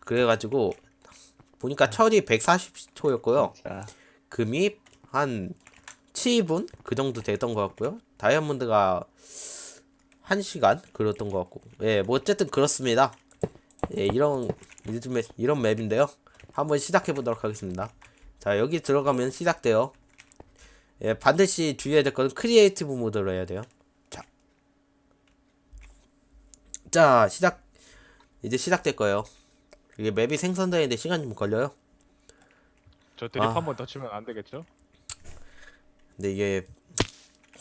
그래가지고 보니까 철이 140초였고요. 자, 금이 한 7분 그 정도 됐던 것 같고요. 다이아몬드가 1시간 그랬던 것 같고. 예, 뭐 어쨌든 그렇습니다. 예, 요즘에 이런 맵인데요. 한번 시작해 보도록 하겠습니다. 자, 여기 들어가면 시작돼요. 예, 반드시 주의해야 될 거는 크리에이티브 모드로 해야 돼요. 자, 이제 시작될 거예요. 이게 맵이 생성되는데 시간이 좀 걸려요. 저 드립 아. 한 번 더 치면 안 되겠죠? 근데 이게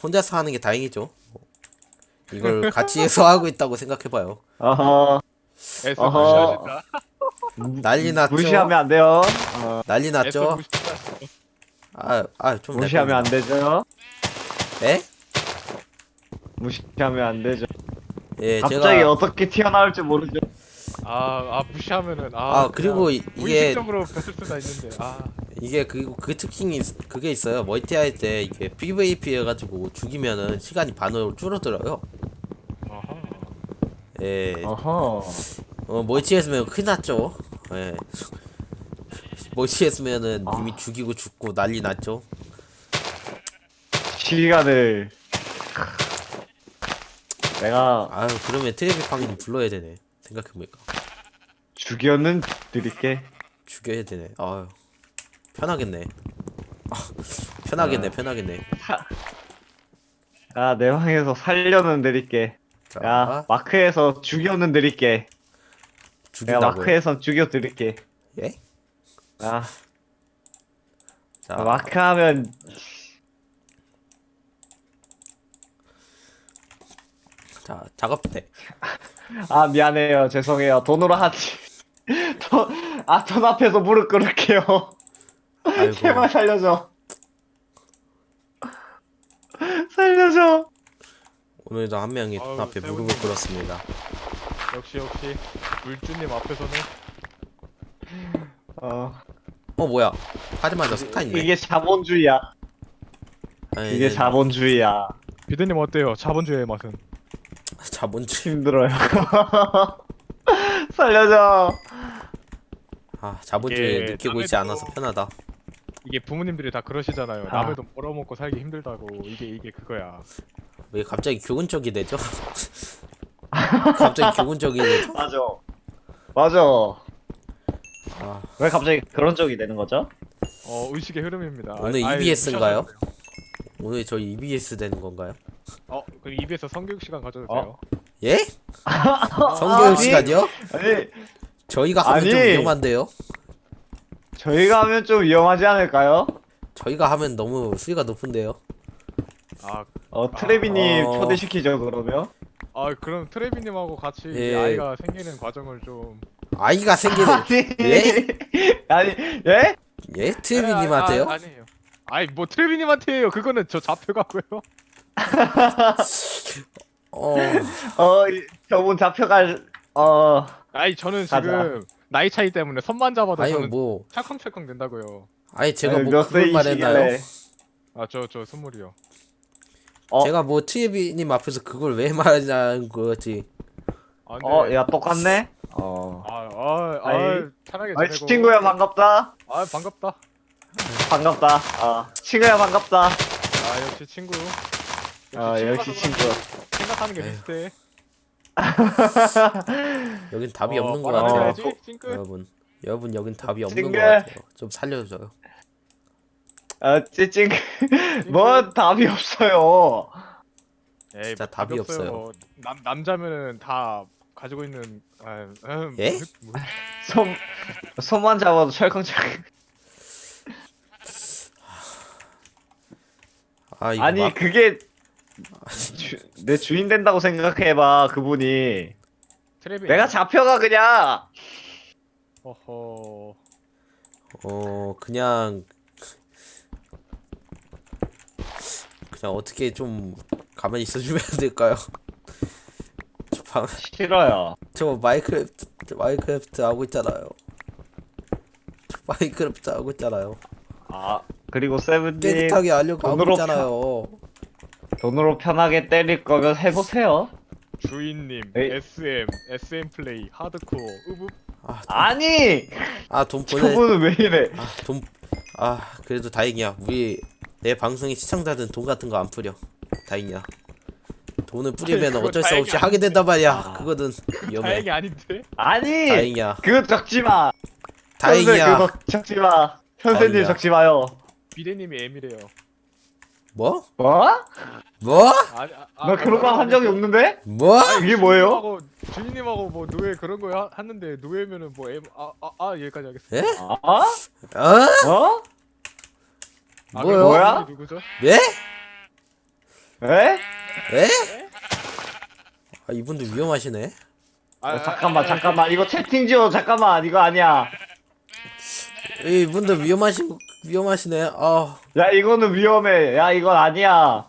혼자서 하는 게 다행이죠. 이걸 같이 해서 하고 있다고 생각해봐요. 어허, S 어허. 무시하신다. 난리 났죠? 무시하면 안 돼요. 난리 S 났죠? 무시하신다. 좀 무시하면 안 되죠. 에? 무시하면 안 되죠. 예, 갑자기 제가 어떻게 튀어나올지 모르죠. 무시하면은 그리고 그냥 이게 무의식적으로 뱉을 수가 있는데 이게 그 특징이 그게 있어요. 멀티 할 때 이게 PVP 해가지고 죽이면은 시간이 반으로 줄어들어요. 아하. 예, 어허. 멀티 했으면 큰일 났죠. 예. 멀티 했으면은 아. 이미 죽이고 죽고 난리 났죠. 시간을 내가 아유, 그러면 트레비팡님 불러야 되네. 생각해보니까. 죽여는 드릴게. 죽여야 되네. 아유, 편하겠네. 편하겠네, 아. 편하겠네. 야, 내 방에서 살려는 드릴게. 자, 야, 마크에서 죽여는 드릴게. 내가 죽인다고요? 마크에선 죽여 드릴게. 예? 야, 자, 마크 하면 자, 작업대. 아, 미안해요. 죄송해요. 돈으로 하지. 돈 앞에서 무릎 꿇을게요. 아이고, 제발 살려줘. 살려줘. 오늘도 한 명이 돈 아유, 앞에 무릎을 세훈님. 꿇었습니다. 역시 물주님 앞에서는 어, 뭐야? 하자마자 석탄 있네. 이게 자본주의야. 아니, 이게 자본주의야. 비드님 어때요? 자본주의의 맛은? 자본주의. 힘들어요. 살려줘. 자본주의 이게 느끼고 남의 있지 않아서 돈- 편하다. 이게 부모님들이 다 그러시잖아요. 아. 남의 돈 벌어먹고 살기 힘들다고. 이게 그거야. 왜 갑자기 교훈적이 되죠? 갑자기 교훈적이 되죠? 맞아. 맞아. 아, 왜 갑자기 그런 적이 되는 거죠? 의식의 흐름입니다. 오늘 아예 EBS인가요? 무시하셔도 돼요. 오늘 저희 EBS 되는 건가요? 그럼 EBS 성교육 시간 가져도 돼요? 예? 성교육 아니, 시간이요? 아니, 저희가 하면 좀 아니. 위험한데요? 저희가 하면 좀 위험하지 않을까요? 저희가 하면 너무 수위가 높은데요? 트레비님 어. 초대시키죠, 그러면? 그럼 트레비님하고 같이 예. 아이가 생기는 과정을 좀 아이가 생기는 예? 아니, 예? 예? 트레비님한테요? 아니에요. 뭐 트레비님한테 해요. 그거는 저 잡혀가고요. 어... 저분 잡혀갈, 저는 가자. 지금 나이 차이 때문에 손만 잡아도 아니 저는 뭐 찰컹찰컹 된다고요. 아니 제가 아니, 뭐 몇 그걸 말했나요? 세이시길래. 저 스물이요. 제가 뭐 트레비님 앞에서 그걸 왜 말하자는 거지? 근데 야, 똑같네? 아이. 편하게 아이, 지내고. 친구야, 반갑다. 반갑다. 반갑다. 친구야, 반갑다. 역시 친구. 역시 친구. 생각하는 게 에휴. 비슷해. 여긴 답이 없는 것 말안 같아요. 해야지, 찡긋. 여러분 여긴 답이 없는 것 찡긋. 같아요. 좀 살려줘요. 찡찡. 뭐, 답이 없어요. 에이, 진짜 뭐 답이 없어요. 뭐 남자면은 다 가지고 있는 예? 손만 잡아도 철컹철컹. 이거 아니, 막 그게, 내 주인 된다고 생각해봐, 그분이. 트레비. 내가 잡혀가, 그냥. 어허. 그냥 어떻게 좀 가만히 있어주면 안 될까요? 싫어요. 저 마이크래프트 하고 있잖아요. 마이크래프트 하고 있잖아요. 그리고 세븐님, 깨끗하게 하려고 하고 돈으로 있잖아요. 돈으로 편하게 때릴 거면 해보세요. 주인님, 에이. SM 플레이, 하드코어, 으붓. 아니 돈 보내. 저분은 왜 이래? 그래도 다행이야. 우리 내 방송의 시청자들은 돈 같은 거 안 뿌려. 다행이야. 돈을 뿌리면 그거 어쩔 수 다행이 없이 하게 된단 말이야. 그거는 위험해. 다행이 아닌데. 아니 다행이야. 그거 적지 마. 다행이야. 그거 적지 마. 현세님 다행이야. 적지 마요. 비대님이 M이래요. 뭐? 뭐? 뭐? 나 그런 거 한 적이 없는데? 뭐? 이게 뭐예요? 주인님하고 뭐 노예 그런 거 하는데 노예면은 뭐 M 여기까지 하겠습니다. 예? 어? 어? 어? 뭐요? 뭐야? 누구죠? 예? 에? 에? 이분도 위험하시네. 잠깐만 이거 채팅 지워 잠깐만 이거 아니야. 이분도 위험하시네. 야 이거는 위험해. 야 이건 아니야.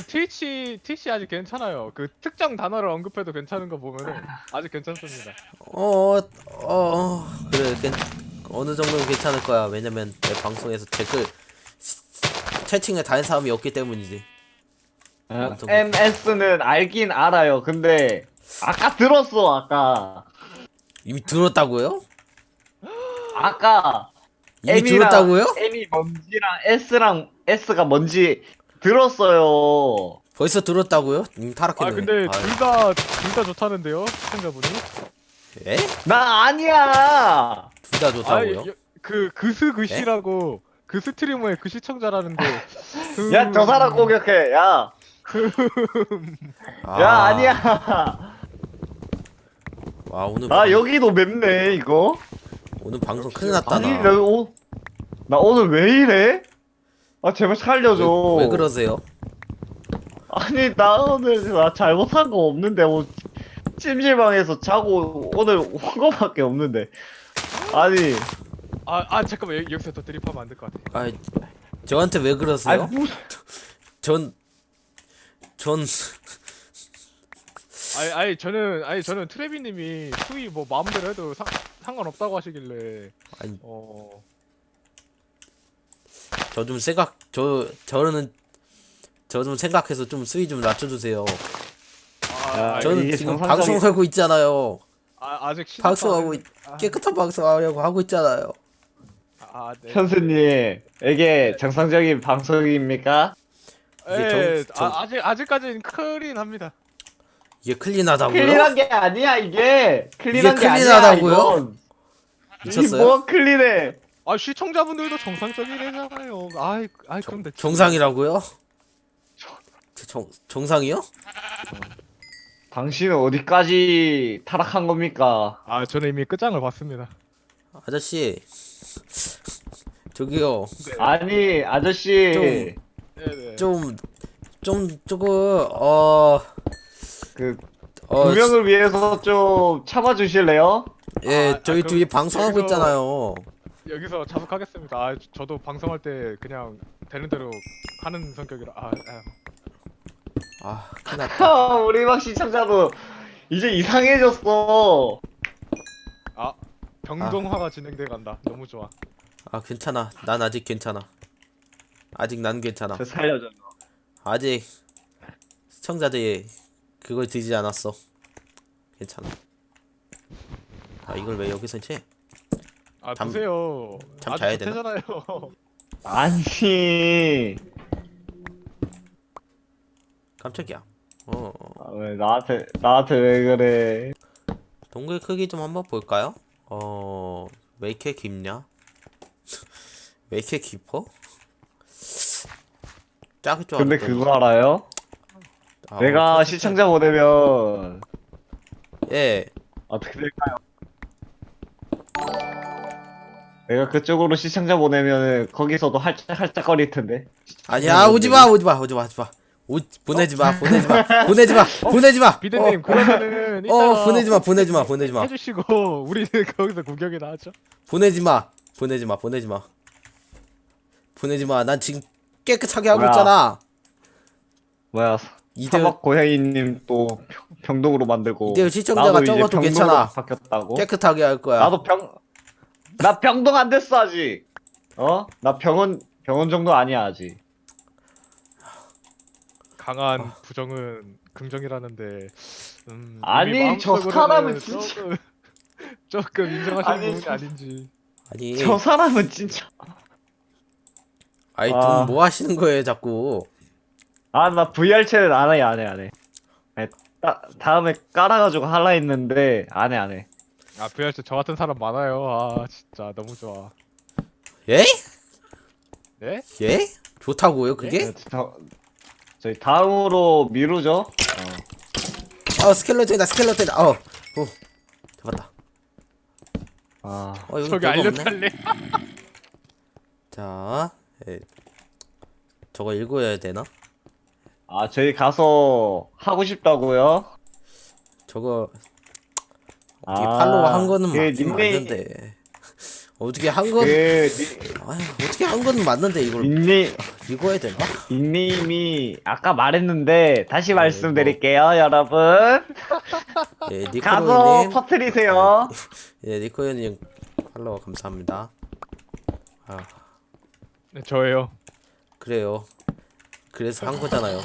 트위치 아직 괜찮아요. 그 특정 단어를 언급해도 괜찮은 거 보면은 아직 괜찮습니다. 그래, 어느 정도는 괜찮을 거야. 왜냐면 내 방송에서 댓글 채팅에 다른 사람이 없기 때문이지. MS는 알긴 알아요. 근데 아까 들었어 아까. 이미 들었다고요? 아까 이미 들었다고요? M이 뭔지랑 S가 뭔지 들었어요. 벌써 들었다고요? 타락했네. 근데 둘 다 좋다는데요, 시청자분이. 에? 나 아니야. 둘 다 좋다고요? 그스그시라고 그 스트리머의 그 시청자라는데. 야 저 사람 공격해. 야. 야 아니야. 와 오늘 여기도 맵네 이거. 오늘 방송 큰일 났다. 아니 나 오늘 왜 이래? 제발 살려줘. 왜 그러세요? 아니 나 오늘 나 잘못한 거 없는데 뭐 찜질방에서 자고 오늘 온 거밖에 없는데. 아니 잠깐만 여기서 더 드립하면 안 될 것 같아. 저한테 왜 그러세요? 전 저는 트레비님이 수위 뭐 마음대로 해도 상관없다고 하시길래. 저 좀 생각해서 좀 수위 좀 낮춰주세요. 저는 이게 지금 정상적인- 방송하고 있잖아요. 아직 깨끗한 방송하려고 하고 있잖아요. 네. 현수님 이게 정상적인 방송입니까? 이게 아직까지는 클린합니다. 이게 클린하다고요? 클린한 게 아니야 이게. 클린한 이게 게 아니야 클린하다고요? 이건. 미쳤어요? 뭐 클린해? 시청자분들도 정상적이래잖아요. 그럼 됐지. 정상이라고요? 정상이요? 당신은 어디까지 타락한 겁니까? 저는 이미 끝장을 봤습니다. 아저씨 저기요 아니 아저씨 네네. 조금 그 분명을 위해서 좀 참아주실래요? 저희 둘이 그럼 방송하고 여기서- 있잖아요. 여기서 자숙하겠습니다. 저도 방송할 때 그냥 되는 대로 하는 성격이라. 큰일 났다. 우리 막 시청자도 이제 이상해졌어. 병동화가 진행돼 간다. 너무 좋아. 괜찮아. 난 아직 괜찮아. 아직 난 괜찮아. 저 살려줘. 아직 시청자들이 그걸 드지 않았어. 괜찮아. 이걸 왜 여기서 치? 드세요. 잠 자야 되나? 되잖아요. 아니 깜짝이야. 왜 나한테 왜 그래? 동굴 크기 좀 한번 볼까요? 왜 이렇게 깊냐? 왜 이렇게 깊어? 작을 줄 근데 알았더니. 그거 알아요? 내가 시청자 보내면 예. 어떻게 될까요? 내가 그쪽으로 시청자 보내면 거기서도 할짝할짝거릴 텐데. 아니야 오지마 보내지마 비대님 그러면은 이따가 보내지마 해주시고 우리는 거기서 구경이나 하죠. 보내지마 난 지금 깨끗하게 하고 뭐야? 있잖아. 뭐야 사막 고양이님 또 병동으로 만들고 이대로 시청자가 나도 이제 적어도 병동으로 괜찮아. 바뀌었다고? 깨끗하게 할 거야. 나도 나 병동 안 됐어 아직. 나 병원 정도 아니야 아직. 강한 부정은 긍정이라는데 아니, 이미 저 마음속으로는 사람은 진짜- 조금 인정하시는 아니, 부분이 저- 아닌지. 아니 저 사람은 진짜. 아니 아. 돈 뭐 하시는 거예요 자꾸. 아, 나 VR 채는 안 해, 안 해, 안 해. 아니, 다음에 깔아가지고 할라 했는데, 안 해, 안 해. 아 VRC 저 같은 사람 많아요. 아 진짜 너무 좋아. 예? 네? 예? 좋다고요 그게? 네, 저희 다음으로 미루죠? 스켈레톤이다 스켈레톤이다. 잡았다. 여기 저기 별거 없네. 알려달래. 자, 저거 읽어야 되나? 저희 가서 하고 싶다고요? 저거 어떻게 팔로우 한 거는 그 맞긴 닉네임, 맞는데 어떻게 한 건, 어떻게 한 거는 맞는데 이걸 읽어야 되나? 닉네임이 아까 말했는데, 다시 뭐. 말씀드릴게요, 여러분. 예, 가서 니코로님, 퍼뜨리세요. 예, 니코로님 팔로우 감사합니다. 네, 저예요. 그래요. 그래서 한 거잖아요.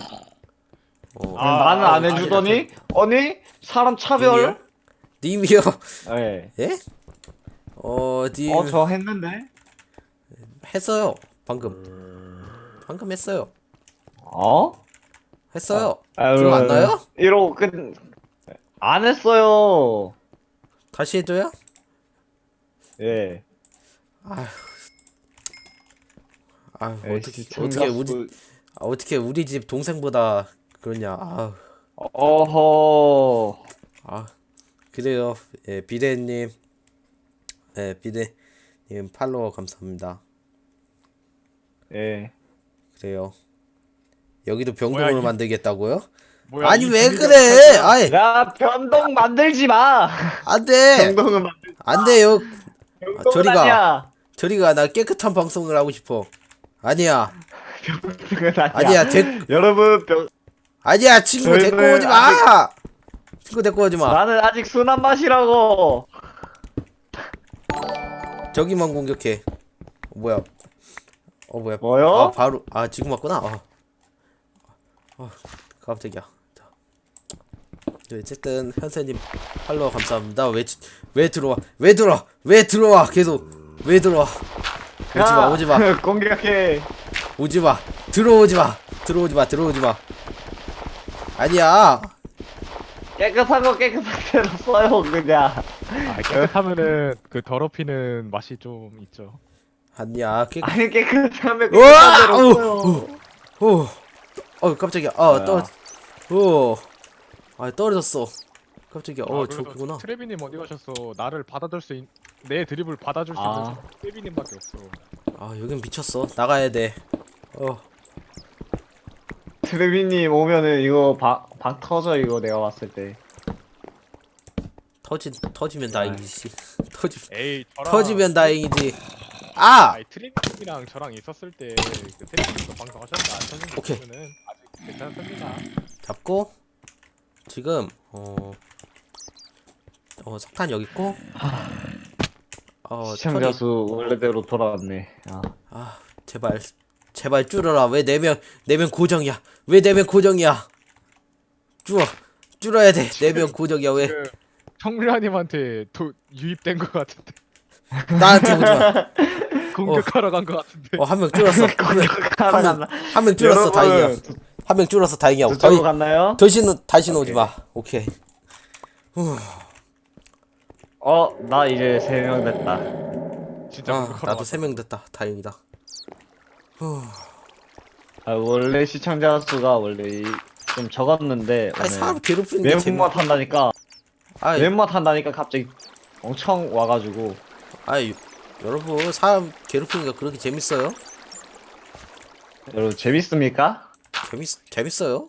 나는 안 해주더니? 아니? 사람 차별? 님이요? 네. 예? 님 저 했는데? 했어요. 방금 했어요. 했어요. 기억 안 나요? 이러고 안 했어요. 다시 해줘요? 예. 어떻게 우리 집 동생보다 그러냐. 어허. 그래요. 예, 비대님. 예, 비대님 팔로워 감사합니다. 예. 그래요. 여기도 병동을 뭐야, 만들겠다고요? 뭐야, 아니 이 왜 분위기가 그래? 아이 야, 변동 만들지 마. 안돼. 변동은 만들지 안돼요. 변동은 저리가. 아니야. 저리가. 나 깨끗한 방송을 하고 싶어. 아니야. 변동은 아니야. 여러분, 아니야. 친구 저희는 데리고 오지 마. 친구 데리고 오지 마. 나는 아직 순한 맛이라고. 저기만 공격해. 뭐야? 뭐야? 뭐요? 바로 지금 왔구나. 깜짝이야. 자. 네, 어쨌든 현세님 팔로워 감사합니다. 왜 들어와? 계속 왜 들어와? 오지 마. 공격해. 오지 마. 들어오지 마. 아니야. 깨끗한 거 깨끗한 대로 써요, 그냥. 깨끗하면은 그 더럽히는 맛이 좀 있죠. 아니야. 아니, 깨끗하면 우와! 깨끗한 대로 써요. 깜짝이야. 떨어졌어. 깜짝이야. 그래도 저기구나. 트레비님 어디 가셨어? 나를 받아줄 내 드립을 받아줄 수 있는 아. 사람이 트레비님밖에 없어. 여긴 미쳤어. 나가야 돼. 트레비님 오면은 이거 방 터져, 이거 내가 봤을 때. 터지면 다행이지. 에이 저랑 터지면 다행이지. 아니 트레비님이랑 저랑 있었을 때 그 트레비님도 방송하셨는데 안 터진 거 오케이. 보면은 아직 괜찮습니다. 잡고 지금 석탄 여기 있고. 시청자 수 원래대로 돌아왔네. 제발 줄어라. 왜 4명 고정이야? 왜 4명 고정이야? 줄어야 돼. 4명 고정이야. 왜? 그 청류아님한테 유입된 거 같은데 나한테 오지 마. 공격하러 간 거 같은데. 한 명 줄었어. 한 명 줄었어. 다행이야. 한 명 줄었어. 다행이야. 저쪽으로 갔나요? 다시는 오지 마. 오케이. 나 이제 3명 됐다. 진짜 공격하러 나도 갔다. 3명 됐다. 다행이다. 원래 시청자 수가 좀 적었는데 사람 오늘 괴롭히는 게 재밌. 멤버만 탄다니까 아이, 멤버만 탄다니까 갑자기 엄청 와가지고. 여러분 사람 괴롭히는 게 그렇게 재밌어요? 여러분 재밌습니까? 재밌어요?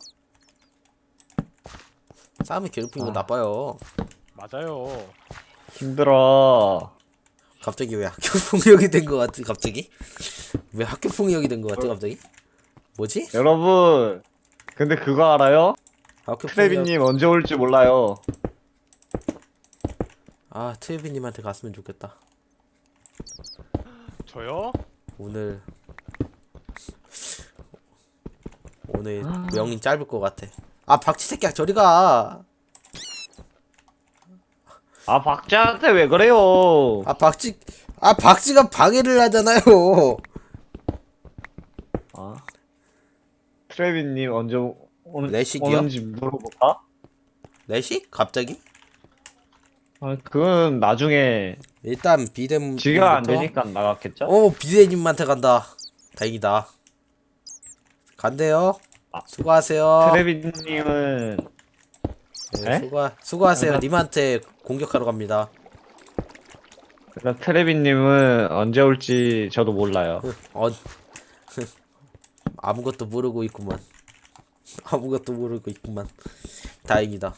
사람을 괴롭히는 건 나빠요. 맞아요. 힘들어. 갑자기 왜 학교 폭력이 된 거 같지? 갑자기? 왜 학교 폭력이 된 거 같지? 갑자기? 뭐지? 여러분 근데 그거 알아요? 학교 폭력. 트레비님 언제 올지 몰라요. 트레비님한테 갔으면 좋겠다. 저요? 오늘 명이 짧을 것 같아. 박치 새끼야 저리 가. 아 박자한테 왜 그래요? 박지가 방해를 하잖아요. 아 트레비님 언제 레식이요? 오는지 물어볼까? 레식? 갑자기? 아 그건 나중에 일단 비뎀 지가 안 되니까 나갔겠죠? 비데님한테 간다. 다행이다. 간대요. 아, 수고하세요. 트레비님은 네, 에? 수고하세요. 아, 님한테 공격하러 갑니다. 그러니까 트레비님은 언제 올지 저도 몰라요. 어, 아무것도 모르고 있구만. 아무것도 모르고 있구만. 다행이다.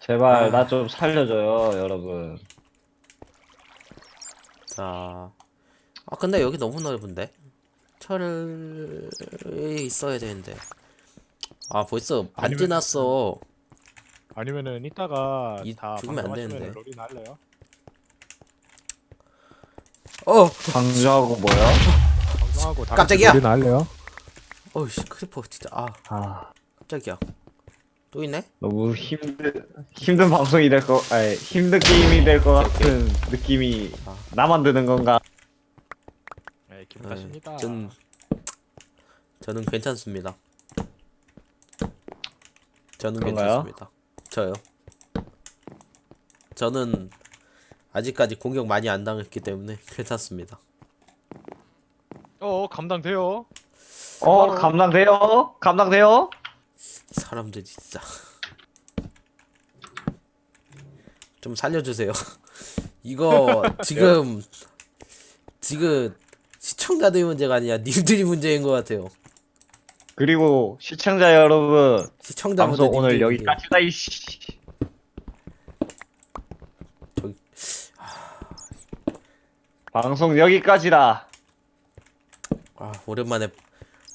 제발 아. 나 좀 살려줘요, 여러분. 자, 근데 여기 너무 넓은데? 철이 있어야 되는데. 벌써 안 아니면- 지났어. 아니면은 이따가 다 죽으면 안 방송하시면 되는데. 롤이나 할래요? 강조하고 뭐요? 방송하고 다 깜짝이야! 롤이나 할래요? 어이씨, 크리퍼 진짜. 아, 깜짝이야. 또 있네? 너무 힘든 방송이 될 거, 아니, 힘든 게임이 될 것 같은 느낌이 나만 드는 건가? 네, 기분 탓입니다. 저는 괜찮습니다. 저는 그런가요? 괜찮습니다. 저요. 저는 아직까지 공격 많이 안 당했기 때문에 괜찮습니다. 감당돼요. 감당돼요? 감당돼요? 사람들이 진짜 좀 살려주세요. 이거 지금 시청자들이 문제가 아니야. 님들이 문제인 것 같아요. 그리고 시청자 여러분, 시청자분들 방송 오늘 님들이 여기까지다, 이씨. 저기- 방송 여기까지다. 오랜만에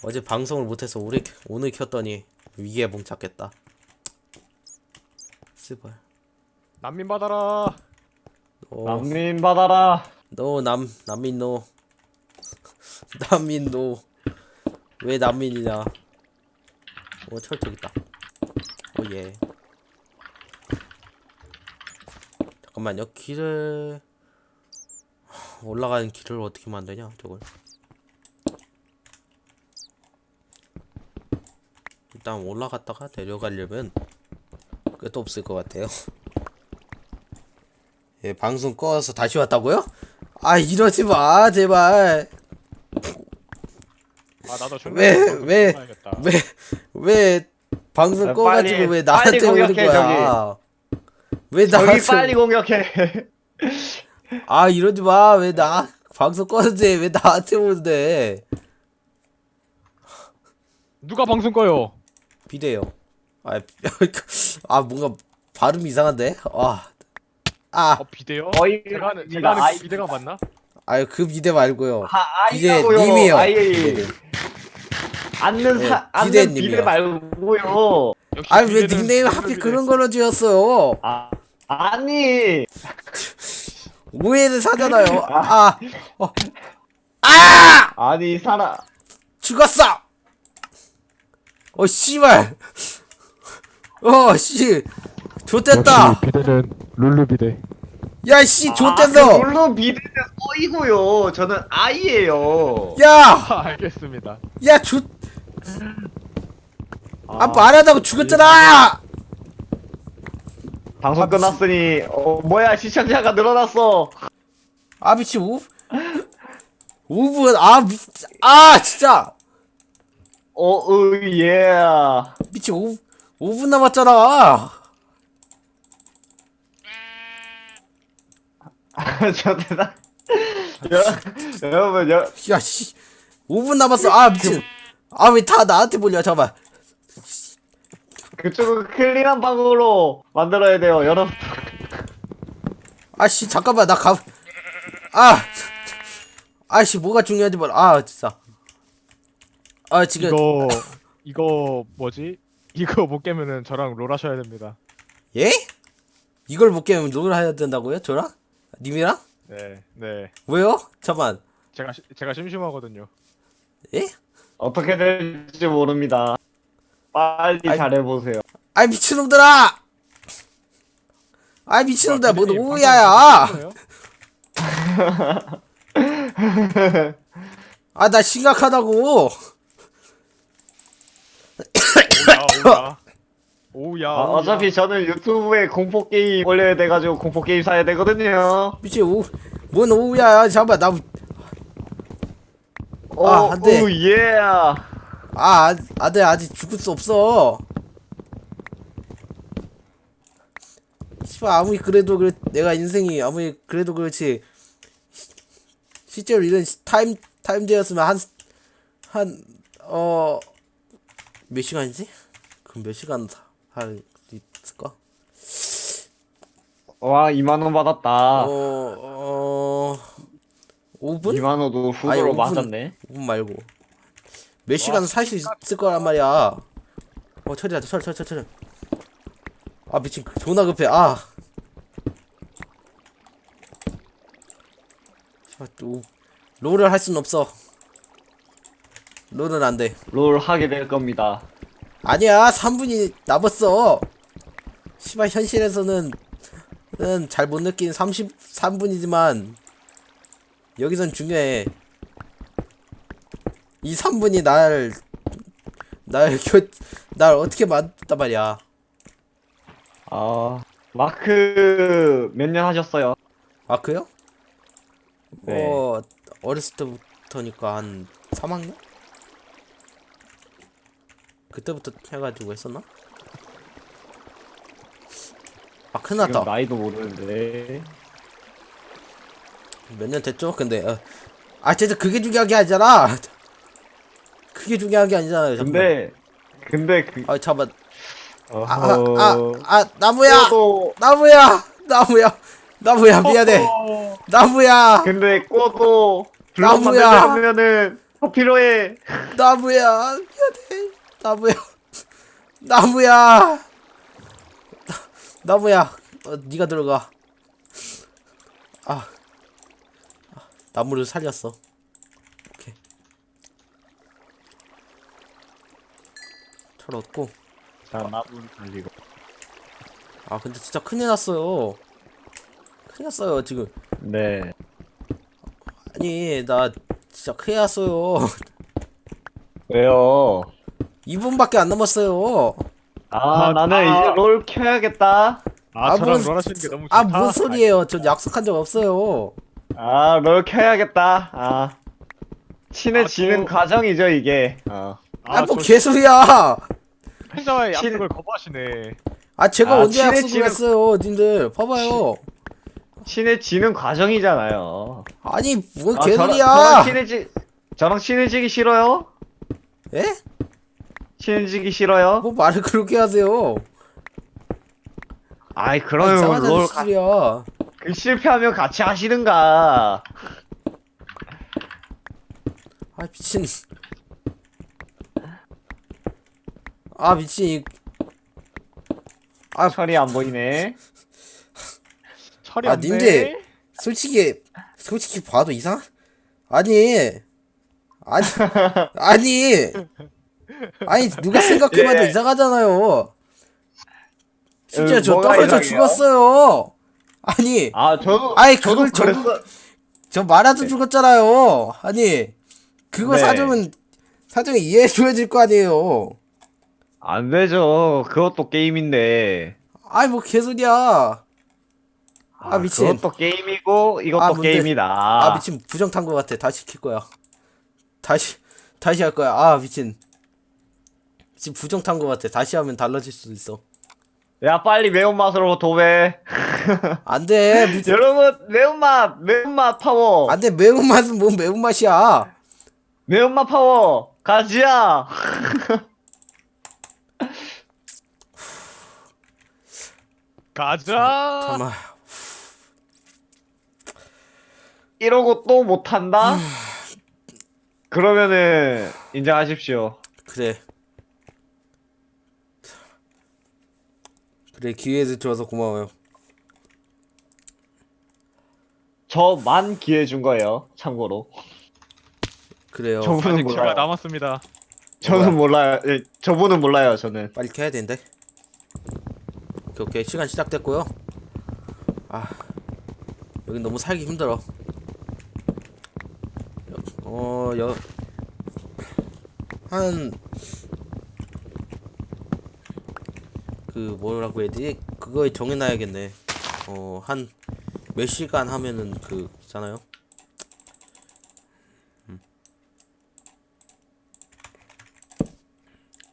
어제 방송을 못해서 오늘 켰더니 위기에 봉착했다. 스발. 난민 받아라. 난민 받아라. 난민 노. 난민 노. 왜 난민이냐? 철퇴 있다. 예. 잠깐만요. 길을 올라가는 길을 어떻게 만드냐? 저걸. 일단 올라갔다가 내려가려면 끝도 없을 것 같아요. 예, 방송 꺼서 다시 왔다고요? 이러지 마, 제발. 나도 왜 방송 아, 꺼가지고 빨리- 왜 나한테 빨리 오는 공격해, 거야? 왜 저기 나한테 빨리 공격해. 이러지 마. 왜 방송 꺼는데 왜 나한테 오는데? 누가 방송 꺼요? 비대요. 뭔가 발음 이상한데? 비대요? 어이, 제가 하는 아이- 그 비대가 맞나? 그 비대 말고요. 비대 아이라고요. 님이요. 아이. 비대님. 앉는 비대님이요. 비대 말고요. 역시 왜 비대는 닉네임 비대, 하필 비대. 그런 걸로 지었어요? 아니. 오해를 사잖아요. 아니, 죽었어. 씨발. 씨. 좋댔다. 역시 비대는 룰루 비대. 야, 씨, 좋댔어. 물론 비대는 어이고요. 저는 아이예요. 야, 알겠습니다. 야, 말하다고 죽었잖아. 방송 끝났으니 뭐야 시청자가 늘어났어. 미친 5분. 진짜. 예. 미친 5분 남았잖아. 저 대단. 여러분 야, 씨. 5분 남았어. 미친. 왜 다 나한테 몰려. 잠깐만. 그쪽은 클린한 방으로 만들어야 돼요, 여러분. 씨, 잠깐만. 씨, 뭐가 중요한지 몰라. 진짜. 지금. 이거 뭐지? 이거 못 깨면은 저랑 롤 하셔야 됩니다. 예? 이걸 못 깨면 롤을 해야 된다고요? 저랑? 님이랑? 네. 왜요? 잠깐만. 제가 심심하거든요. 예? 어떻게 될지 모릅니다. 빨리 잘해보세요. 미친놈들아! 아 미친놈들 뭔 비디님 오야야. 방송 보시나요? 아 나 심각하다고. 오야. 오야. 아, 어차피 저는 유튜브에 공포 게임 올려야 돼가지고 공포 게임 사야 되거든요. 미친 뭔 오야야. 잠깐만 나. 안 돼. 오 예. 아들 아직 죽을 수 없어. 씨발 아무리 그래도 내가 인생이 아무리 그래도 그렇지. 실제로 이런 타임제였으면 몇 시간이지? 그럼 몇 시간 할 수 있을까? 와 2만 원 받았다. 5분? 2만 원도 아니, 후보로 5분. 맞았네. 5분 말고 몇 시간 살 수 있을 거란 말이야. 처리하자 처리. 아 미친 존나 급해. 또 롤을 할 순 없어. 롤은 안 돼. 롤 하게 될 겁니다. 아니야 3분이 남았어. 시발 현실에서는 잘 못 느낀 33분이지만 여기선 중요해. 이 3분이 날 어떻게 만든단 말이야. 마크 몇 년 하셨어요? 마크요? 네. 어렸을 때부터니까 한 3학년? 그때부터 해가지고 했었나? 큰일 지금 났다. 나이도 모르는데. 몇 년 됐죠? 근데 진짜 그게 중요한 게 아니잖아. 그게 중요한 게 아니잖아요. 잠깐만. 근데 그 잠깐만. 어허. 나무야! 꿔도 나무야 미안해. 나무야! 꿔도 블럭 나무야. 만들려면은 더 필요해. 나무야 미안해. 나무야 네가 들어가. 나무를 살렸어. 오케이. 철 얻고. 자 나무 살리고. 근데 진짜 큰일 났어요. 지금. 네. 아니 나 진짜 큰일 났어요. 왜요? 2분밖에 안 남았어요. 나는 이제 롤 켜야겠다. 저랑 뭔- 롤하시는 게 너무 좋다. 뭔 소리예요. 전 약속한 적 없어요. 롤 켜야겠다. 친해지는 또- 과정이죠 이게. 뭐 개소리야. 팬자와의 친- 약속을 거부하시네. 제가 언제 약속을 친해지는- 했어요, 님들. 봐봐요. 친해지는 과정이잖아요. 아니, 뭔 저랑 개소리야. 저랑 친해지기 싫어요? 예? 친해지기 싫어요? 뭐 말을 그렇게 하세요. 그러면 이상하잖아, 롤 소리야. 실패하면 같이 하시든가. 미친. 미친. 철이 안 보이네. 철이 없네. 님들. 솔직히 봐도 이상? 아니, 누가 생각해봐도 예. 이상하잖아요. 진짜 저 뭐가 떨어져 이상해요? 죽었어요. 저도 그걸 그랬어. 저 말아도 죽었잖아요. 그거 네. 사정에 이해해줘야 될 거 아니에요. 안 되죠. 그것도 게임인데. 뭐 개소리야. 미친. 그것도 게임이고 이것도 뭔데? 게임이다. 미친 부정 탄 거 같아. 다시 킬 거야. 다시 할 거야. 미친. 지금 부정 탄 거 같아. 다시 하면 달라질 수도 있어. 야 빨리 매운맛으로 도배. 안 돼. 미친. 여러분 매운맛 파워. 안 돼. 매운맛은 뭔 매운맛이야. 매운맛 파워. 가지야. 가자. 잠깐만. 이러고 또 못한다? 그러면은 인정하십시오. 그래 기회를 줘서 고마워요. 저만 기회 준 거예요. 참고로. 그래요. 저분은 아직 제가 몰라요. 남았습니다. 저는 몰라요. 저분은 몰라요. 저는. 빨리 켜야 되는데. 오케이 시간 시작됐고요. 여기 너무 살기 힘들어. 한 그 뭐라고 해야 되지? 그거에 정해놔야겠네. 한 몇 시간 하면은 그 있잖아요.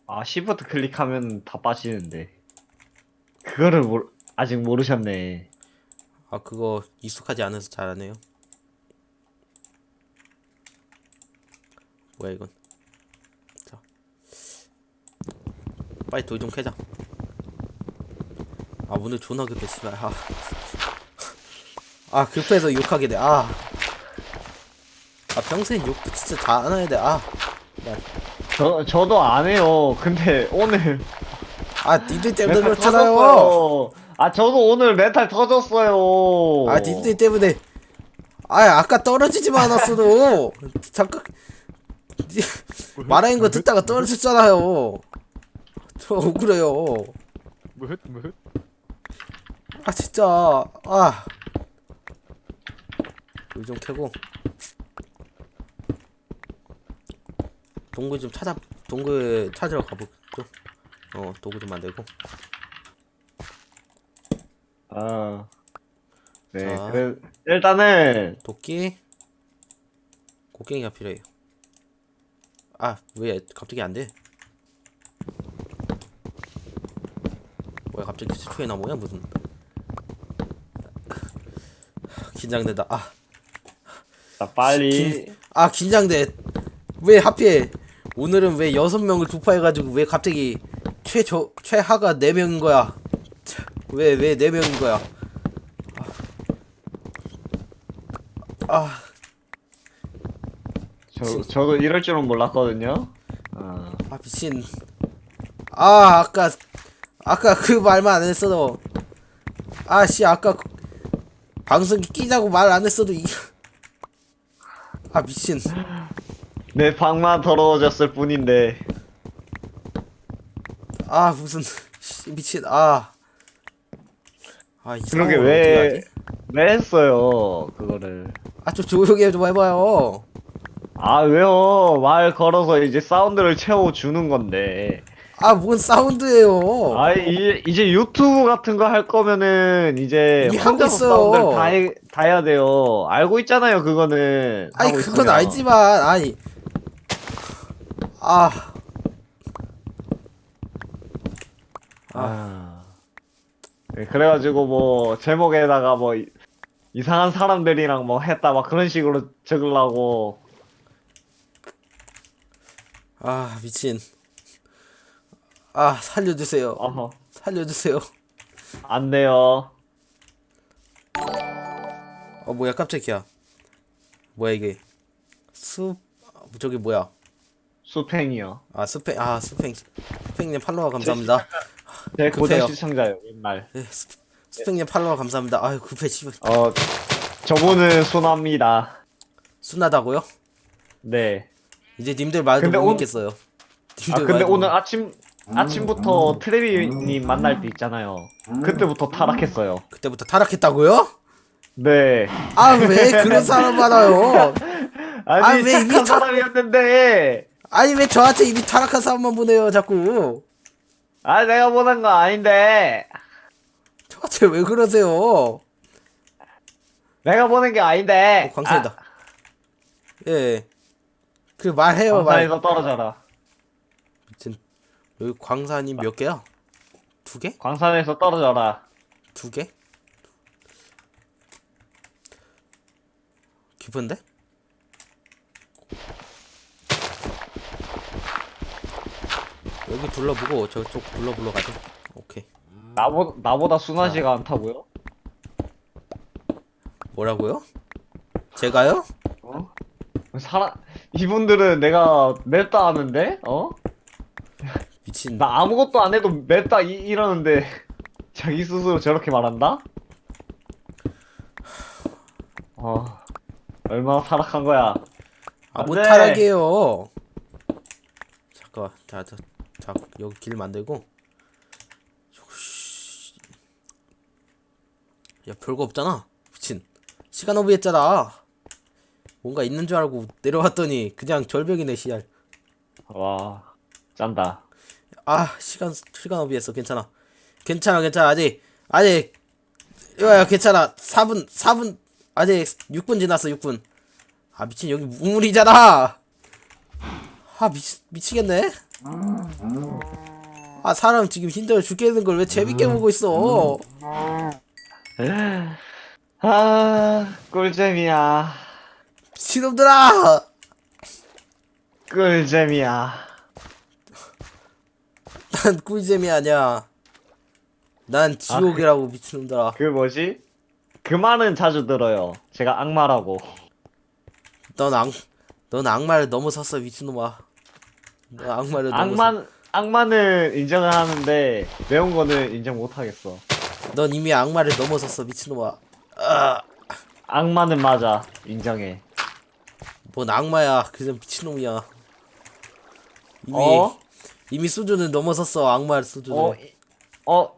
아, 시프트 클릭하면 다 빠지는데. 그거를 아직 모르셨네. 아 그거 익숙하지 않아서 잘하네요. 뭐야 이건? 자, 빨리 돌 좀 캐자. 아 오늘 존나 급해 씨발. 급해서 욕하게 돼. 평소엔 욕도 진짜 잘 안 해야 돼. 저도 안 해요. 근데 오늘 니들 때문에 멘탈 그렇잖아요. 터졌어요. 아, 저도 오늘 멘탈 터졌어요. 니들 때문에. 아까 떨어지지만 않았어도 잠깐 말하는 거 듣다가 떨어졌잖아요. 저 억울해요. 뭐였? 진짜. 물 좀 캐고 동굴 찾으러 가보죠. 도구 좀 만들고. 네, 자. 그래 일단은 도끼 곡괭이가 필요해요. 왜 갑자기 안 돼? 뭐야 갑자기 수초에 나무야 무슨? 긴장된다. 자, 빨리 긴장돼. 왜 하필 오늘은 왜 6명을 두파해가지고 왜 갑자기 최하가 4명인 거야? 왜 4명인 거야? 저도 이럴 줄은 몰랐거든요. 미친. 아까 그 말만 안 했어도 아까 방송기 끼자고 말 안 했어도 미친. 내 방만 더러워졌을 뿐인데. 무슨 미친. 이 그러게 상황을 어떻게 하지? 왜 했어요 그거를. 좀 조용히 좀 해봐요. 왜요? 말 걸어서 이제 사운드를 채워주는 건데. 뭔 사운드예요? 이제 유튜브 같은 거 할 거면은 이제 이미 하고 혼자서 있어요. 사운드를 다 해야 돼요. 알고 있잖아요 그거는. 하고 그건 있으면. 알지만 네, 그래가지고 뭐 제목에다가 뭐 이상한 사람들이랑 뭐 했다 막 그런 식으로 적으려고. 미친. 살려주세요. 어허, 살려주세요. 안 돼요. 뭐야 깜짝이야. 뭐야 이게 저기 뭐야. 수팽이요. 스팽님 팔로워 감사합니다. 제 고정 급해요. 시청자요 옛날. 스팽님 팔로워 감사합니다. 급해 씨발. 저분은 순합니다. 순하다고요? 네. 이제 님들 말도 근데 못 믿겠어요. 님들 근데 말도 오늘 아침부터 트레비님 만날 때 있잖아요. 그때부터 타락했어요. 그때부터 타락했다고요? 네. 왜 그런 사람 많아요? 왜 이미 착한 사람이었는데. 왜 저한테 이미 타락한 사람만 보내요 자꾸. 내가 보낸 거 아닌데. 저한테 왜 그러세요? 내가 보낸 게 아닌데. 광산이다. 예. 말해요 말. 광산에서 떨어져라. 미친. 여기 광산이 몇 개야? 2개? 광산에서 떨어져라. 2개? 깊은데? 여기 둘러보고 저쪽 둘러보러 가자. 오케이. 나보다 순하지가 않다고요? 뭐라고요? 제가요? 이분들은 내가 맵다 하는데? 미친. 나 아무것도 안 해도 맵다 이러는데 자기 스스로 저렇게 말한다? 얼마나 타락한 거야. 뭐 안 돼. 타락이에요. 잠깐만. 자, 여기 길 만들고. 야 별거 없잖아. 미친. 시간 오비했잖아. 뭔가 있는 줄 알고 내려왔더니 그냥 절벽이네 씨알. 와, 짠다. 아 시간 오비했어. 괜찮아. 괜찮아 아직 야 괜찮아. 4분 아직 6분 지났어 6분. 아 미친 여기 우물이잖아. 아 미치겠네. 아 사람 지금 힘들어 죽겠는 걸 왜 재밌게 보고 있어. 아, 꿀잼이야. 미친놈들아. 꿀잼이야. 난 꿀잼이 아니야. 난 지옥이라고 미친놈들아. 그 뭐지? 그 말은 자주 들어요. 제가 악마라고. 넌 악마를 넘어섰어 미친놈아. 너 악마를 넘어서. 악마는 인정을 하는데 매운 거는 인정 못 하겠어. 넌 이미 악마를 넘어섰어 미친놈아. 아, 악마는 맞아. 인정해. 뭔 악마야. 그냥 미친놈이야. 어? 이미 수준을 넘어섰어 악마 수준을.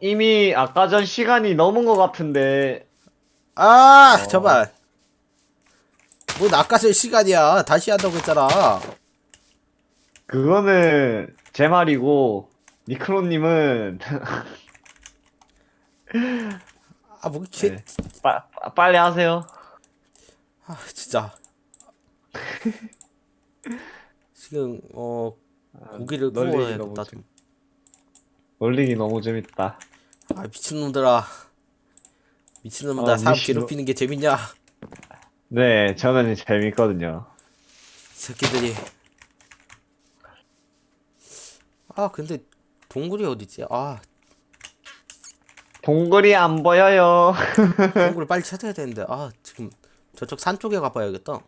이미 아까 전 시간이 넘은 것 같은데. 잠깐. 뭔 아까 전 시간이야. 다시 한다고 했잖아. 그거는 제 말이고, 니크로님은, 뭐 개. 네. 빨리 하세요. 진짜. 지금 고기를 널리기 구워야겠다 너무 좀. 놀리기 너무 재밌다. 미친놈들아. 사람 괴롭히는 게 재밌냐? 네, 저는 재밌거든요. 새끼들이. 근데 동굴이 어디지? 동굴이 안 보여요. 동굴을 빨리 찾아야 되는데. 지금 저쪽 산 쪽에 가봐야겠다.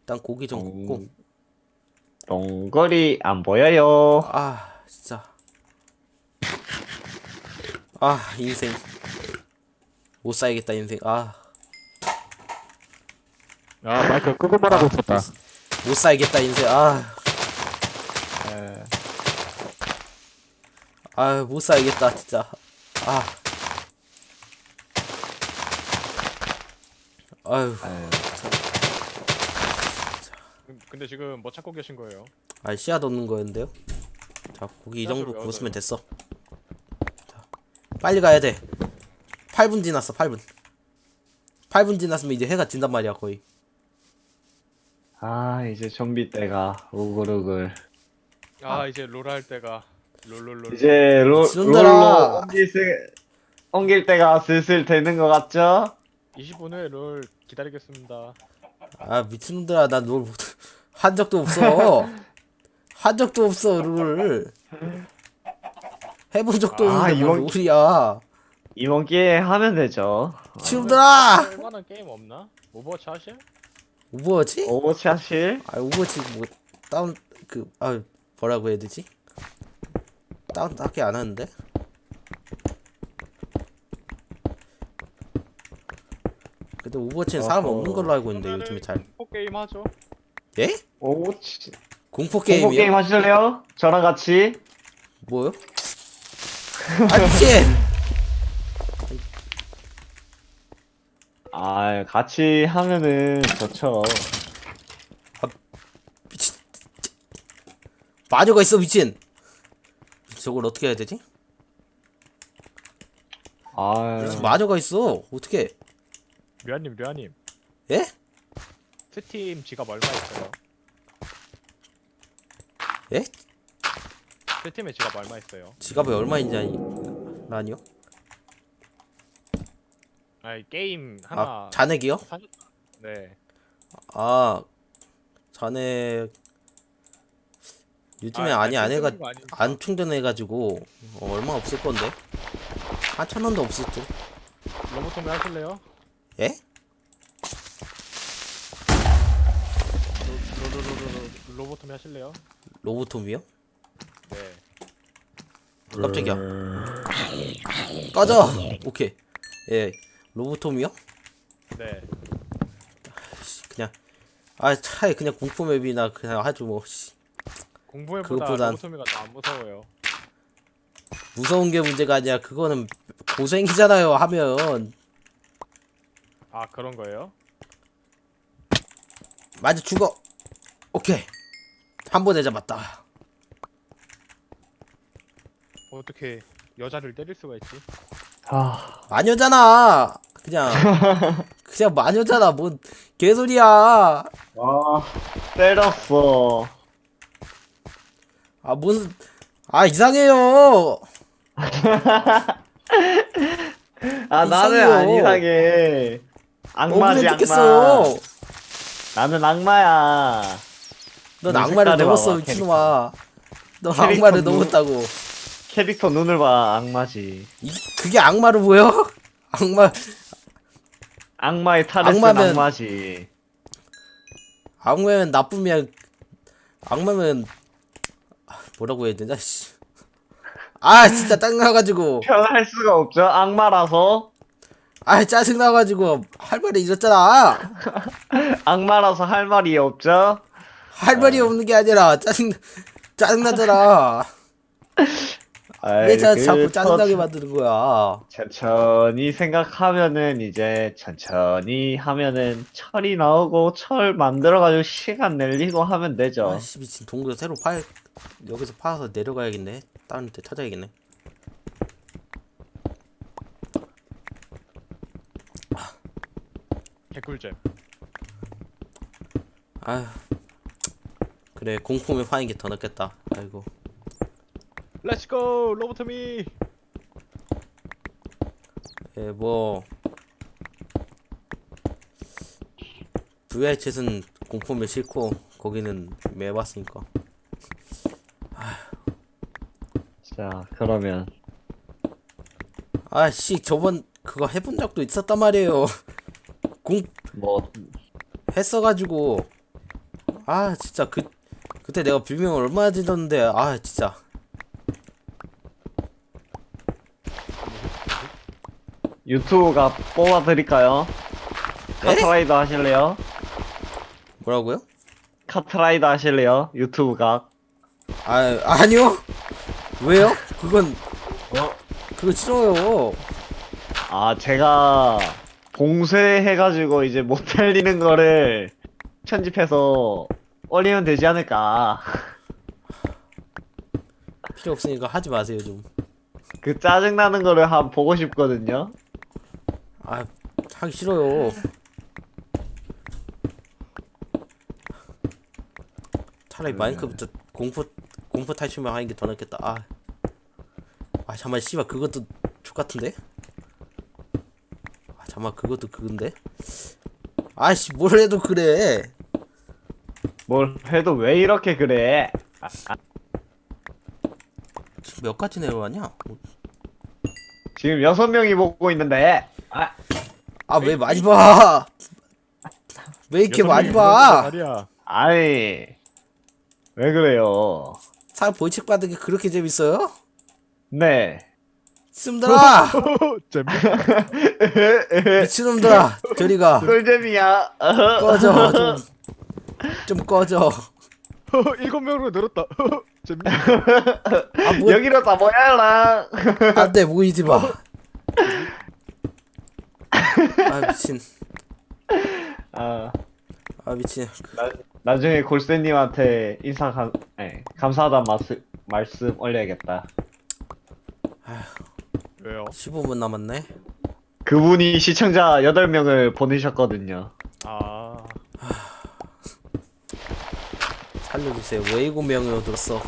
일단 고기 좀 굽고. 동굴이 안 보여요. 진짜. 인생. 못 살겠다 인생. 마이크 끄고 말하고 있었다. 못 살겠다 인생. 못 살겠다 진짜. 아유. 근데 지금 뭐 찾고 계신 거예요? 씨앗 얻는 거였는데요. 자 고기 이 정도 씨앗을 구웠으면 됐어. 자, 빨리 가야 돼. 8분 지났어 8분. 8분 지났으면 이제 해가 진단 말이야 거의. 이제 좀비 때가 우글우글. 이제 롤 할 때가 롤. 이제 미친놈들아. 롤로 옮길 때가 슬슬 되는 것 같죠? 20분 후에 롤 기다리겠습니다. 미친놈들아 난 롤 한 적도 없어. 한 적도 없어 롤을. 해본 적도 없는데 뭘 롤이야. 이번 기회에 하면 되죠. 미친놈들아. 할 만한 게임 없나? 오버워치 하실? 오버워치? 오버워치 하실? 오버워치 뭐 다운 뭐라고 해야 되지? 다운 딱히 안 하는데. 근데 오버워치는 사람 없는 걸로 알고 있는데 요즘에 잘. 공포 게임 하죠. 예? 오버워치 공포 공포 게임 게임이요? 하실래요? 저랑 같이? 뭐요? 미친! 같이 하면은 좋죠. 미친. 마녀가 있어 미친. 저걸 어떻게 해야 되지? 마녀가 있어. 어떻게? 류아님. 예? 스팀 지갑 얼마 있어요? 예? 스팀에 지갑 얼마 있어요? 지갑에 얼마인지 아니요? 게임 하나 잔액이요? 사셨... 네. 잔액 요즘에 아, 안 해가 충전인 거 아니죠? 안 충전해가지고 얼마 없을 건데 한 1,000원도 없을 듯. 로보토미 하실래요? 예? 로보토미 하실래요? 로보톰이요? 네. 깜짝이야. 꺼져. 오케이. 예. 로보톰이요? 네. 그냥 차라리 그냥 공포 맵이나 그냥 하죠 뭐. 공부해보다 그것보단- 로보토미가 더 안 무서워요. 무서운 게 문제가 아니라 그거는 고생이잖아요 하면. 아 그런 거예요? 맞아 죽어. 오케이. 한 번에 잡았다. 어떻게 여자를 때릴 수가 있지? 아, 마녀잖아. 그냥 마녀잖아. 뭔 개소리야. 아, 때렸어. 아 무슨 이상해요. 아, 나는 이상해요. 안 이상해. 악마지, 억울해 악마. 죽겠어요. 나는 악마야. 넌 눈 악마를 색깔을 넘었어 봐봐, 미친놈아. 넌 캐릭터 악마를 눈. 넘었다고. 캐릭터 눈을 봐, 악마지. 그게 악마로 보여? 악마의 탈을 쓴 악마면- 악마지. 악마면 나쁘면 악마면 뭐라고 해야 되나 씨. 진짜 짜증나가지고. 표현할 수가 없죠, 악마라서. 짜증나가지고 할 말이 잃었잖아. 악마라서 할 말이 없죠. 할 말이 없는 게 아니라 짜증나잖아. 왜 자꾸 짜증나게 만드는 거야? 천천히 생각하면은 이제 천천히 하면은 철이 나오고 철 만들어가지고 시간 늘리고 하면 되죠. 아씨 미친 동굴 새로 여기서 파서 내려가야겠네. 다른 데 찾아야겠네. 개꿀잼. 아휴 그래 공포면 파는 게 더 낫겠다. 아이고 렛츠고 로보토미. 뭐 VR챗은 공포면 싫고 거기는 매봤으니까. 자, 그러면 아씨 저번 그거 해본 적도 있었단 말이에요. 공 뭐 했어가지고 진짜 그때 내가 빌명을 얼마나 지졌는데 진짜 유튜브가 뽑아드릴까요? 카트라이더 하실래요? 뭐라고요? 카트라이더 하실래요? 유튜브가. 아니요. 왜요? 그건 어? 그거 싫어요. 아, 제가 봉쇄해가지고 이제 못 달리는 거를 편집해서 올리면 되지 않을까. 필요 없으니까 하지 마세요 좀. 그 짜증나는 거를 한번 보고 싶거든요. 하기 싫어요. 차라리 마인크래프트 공포 탈출만 하는 게 더 낫겠다. 잠깐만 씨발 그것도 족같은데? 잠깐만 그것도 그건데? 씨 뭘 해도 그래. 뭘 해도 왜 이렇게 그래? 지금 몇 가지 내려왔냐? 지금 6명이 보고 있는데. 왜 많이 봐? 왜 이렇게 많이 봐? 말이야. 아니, 왜 그래요? 사람 벌칙 받은 게 그렇게 재밌어요? 네. 씀들아! 재밌. 미친놈들아! 저리가 꿀잼이야. 꺼져 좀 꺼져. 7명으로 늘었다. 재밌. 뭐 여기로 다 모여라. 안돼 모이지마. 미친. 아, 미친. 나중에 골세님한테 감사하다는 말씀 올려야겠다. 왜요? 15분 남았네. 그분이 시청자 8명을 보내셨거든요. 아 살려주세요. 왜 7명이나 들었어?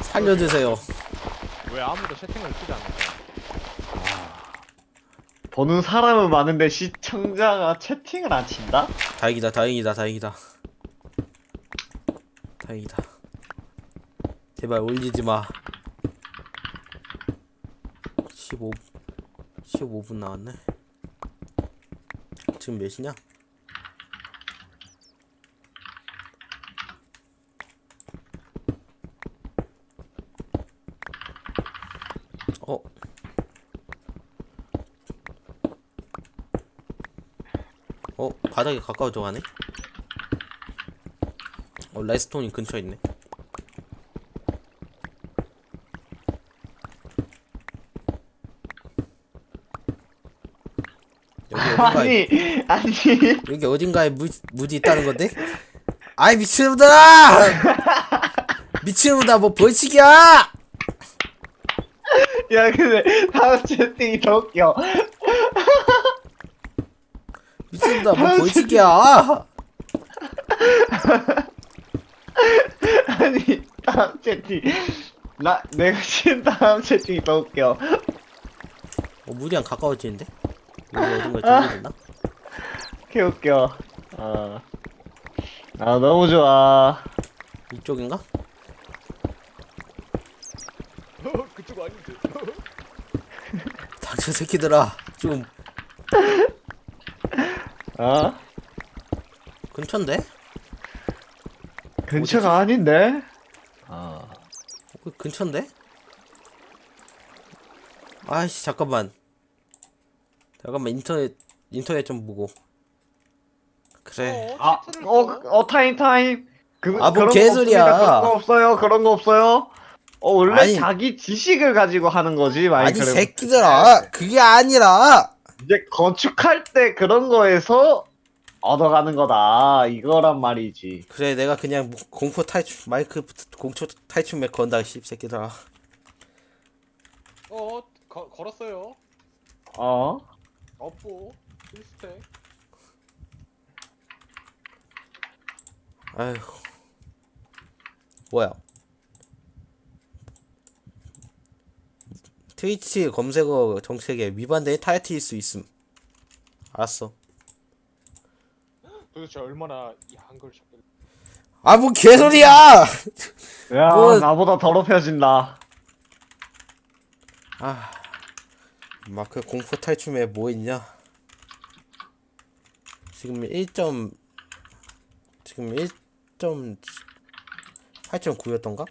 살려주세요. 왜 아무도 채팅을 치지 않을까? 보는 사람은 많은데 시청자가 채팅을 안 친다? 다행이다. 제발 올리지마. 15분 나왔네. 지금 몇 시냐? 바닥에 가까워져 가네? 라이스톤이 근처에 있네. 여기 어딘가에 아니 여기 어딘가에 무지 있다는 건데? 아이 미친놈들아! 미친놈들아 뭐 벌칙이야! 야 근데 다음 채팅이 더 웃겨. 미친놈들아 뭐 벌칙이야! 아니 다음 채팅 내가 친 다음 채팅이 더 웃겨. 무리랑 가까워지는데? 여기 어딘가 정리됐나? 개 웃겨. 너무 좋아. 이쪽인가? 그쪽 아닌데. 닥쳐 새끼들아 좀 어? 근처인데? 근처가 아닌데? 근처인데? 아이씨 잠깐만 인터넷 좀 보고 그래 타임. 아, 뭐 그런 거 개소리야. 없습니다. 그런 거 없어요. 그런 거 없어요. 원래 아니. 자기 지식을 가지고 하는 거지, 아니 마인크래프트. 새끼들아 그게 아니라 이제 건축할 때 그런 거에서 얻어가는 거다. 이거란 말이지. 그래 내가 그냥 공포 탈출 마이크래프트 공포 탈출 맵 건다 씹새끼들아 걸었어요. 어? 업보. 필스택. 아휴 뭐야 트위치 검색어 정책에 위반된 타이틀일 수 있음 알았어 도대체 얼마나 이 한글 셨길래. 아 뭐 개소리야 야, 뭐- 나보다 더럽혀진다. 아 마크 공포 탈출 맵 뭐 있냐 지금 8.9였던가?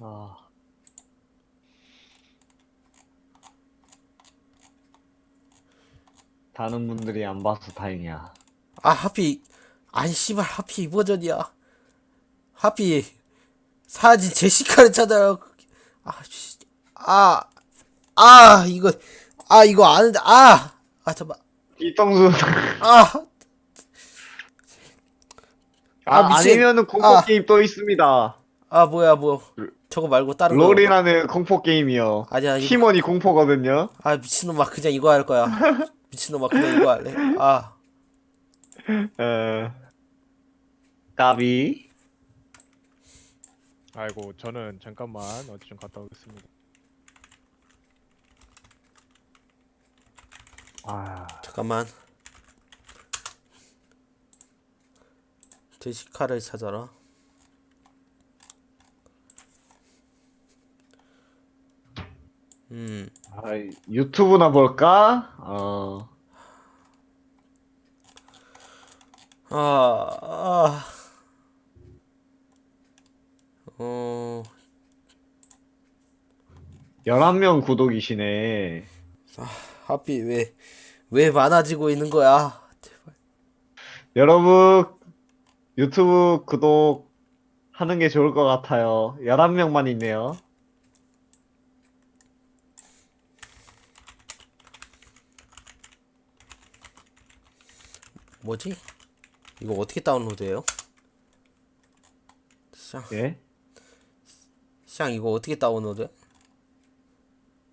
아, 다른 분들이 안 봐서 다행이야. 아 하필 아니 씨발 하필 이 버전이야 하필 사진 제시카를 찾아요 이거 아는데 잠깐 뒤통수. 아 미친. 아니면은 공포 게임 또 있습니다. 뭐야 저거 말고 다른 거 롤이라는 공포 게임이요. 아니야 팀원이 공포거든요. 미친놈아 그냥 이거 할 거야 미친놈아 그냥 이거 할래 까비. 아이고 저는 잠깐만 어디 좀 갔다 오겠습니다. 잠깐만 제시카를 찾아라 유튜브나 볼까? 어 11명 구독이시네. 하필 왜 많아지고 있는 거야 여러분, 유튜브 구독 하는 게 좋을 것 같아요. 11명만 있네요. 뭐지? 이거 어떻게 다운로드해요? 예? 이거 어떻게 다운로드해?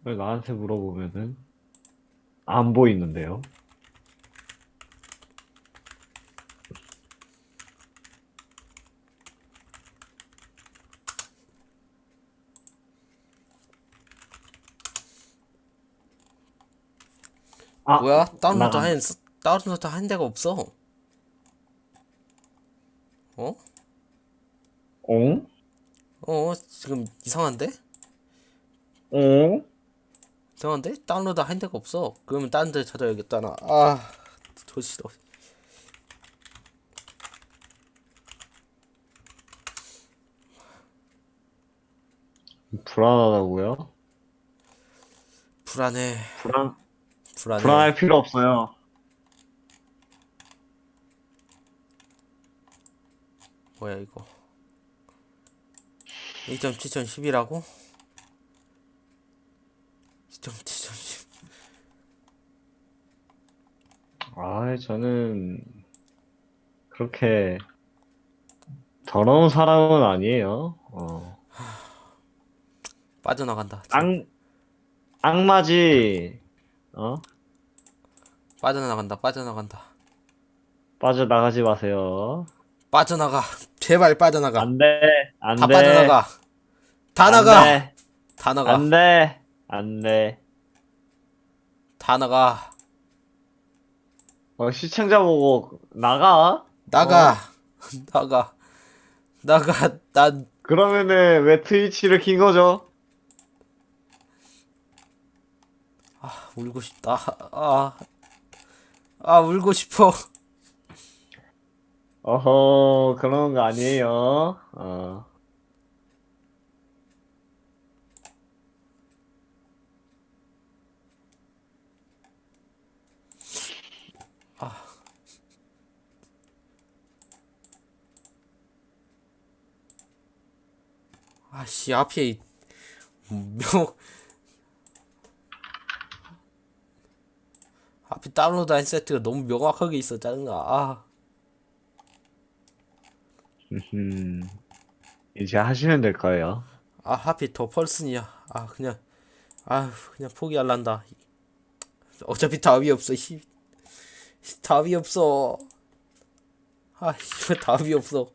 왜 나한테 물어보면은 안 보이는데요? 뭐야? 다운로드 나간- 한 데가 없어. 어? 어? 지금 이상한데? 어? 이상한데? 다운로드 한 데가 없어. 그러면 다른 데 찾아야겠다, 나. 더 싫어. 불안하다고요? 불안해. 불안할 필요 없어요. 뭐야 이거 2.7.10이라고? 2.7.10 아, 저는 그렇게 더러운 사람은 아니에요. 빠져나간다. 악마지. 어? 빠져나간다. 빠져나가지 마세요. 빠져나가. 제발 빠져나가. 안 돼, 안 다 돼. 빠져나가. 다 안 나가. 돼, 다 나가. 안 돼, 안 돼. 다 나가. 시청자 보고 나가? 나가. 나가. 나가. 난 그러면은 왜 트위치를 킨 거죠? 울고 싶다. 울고 싶어. 어허, 그런 거 아니에요. 아씨 앞에 명 앞에 다운로드 한 세트가 너무 명확하게 있어. 짜증나. 이제 하시면 될 거예요. 하필 더 펄슨이야. 그냥 포기할란다. 어차피 답이 없어. 답이 없어. 답이 없어.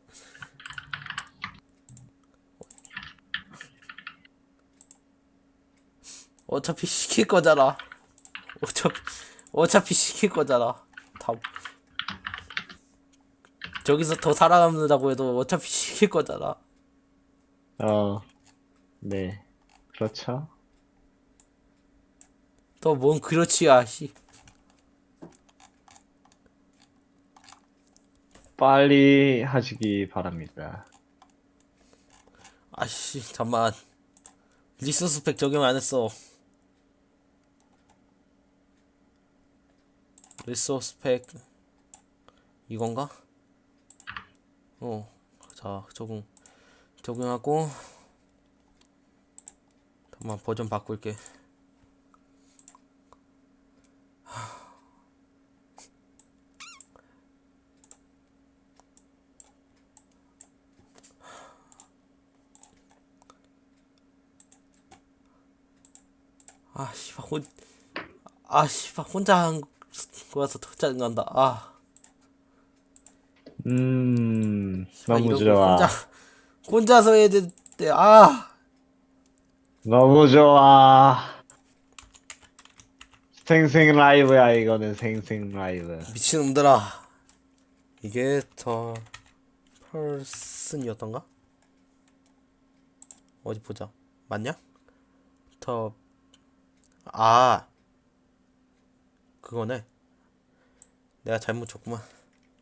어차피 시킬 거잖아. 어차피 시킬 거잖아. 저기서 더 살아남는다고 해도 어차피 시킬 거잖아. 네. 그렇죠. 또 뭔 그렇지야. 빨리 하시기 바랍니다. 잠만. 리소스 스펙 적용 안 했어. 리소스 스펙 이건가? 자, 적용하고 잠깐만 버전 바꿀게. 혼자 한 거라서 더 짜증난다. 너무 이런 거 좋아. 혼자서 해야 되는데. 너무 좋아. 생생 라이브야, 이거는 생생 라이브. 미친놈들아. 이게 더 펄슨이었던가? 어디 보자. 맞냐? 더 그거네. 내가 잘못 줬구만.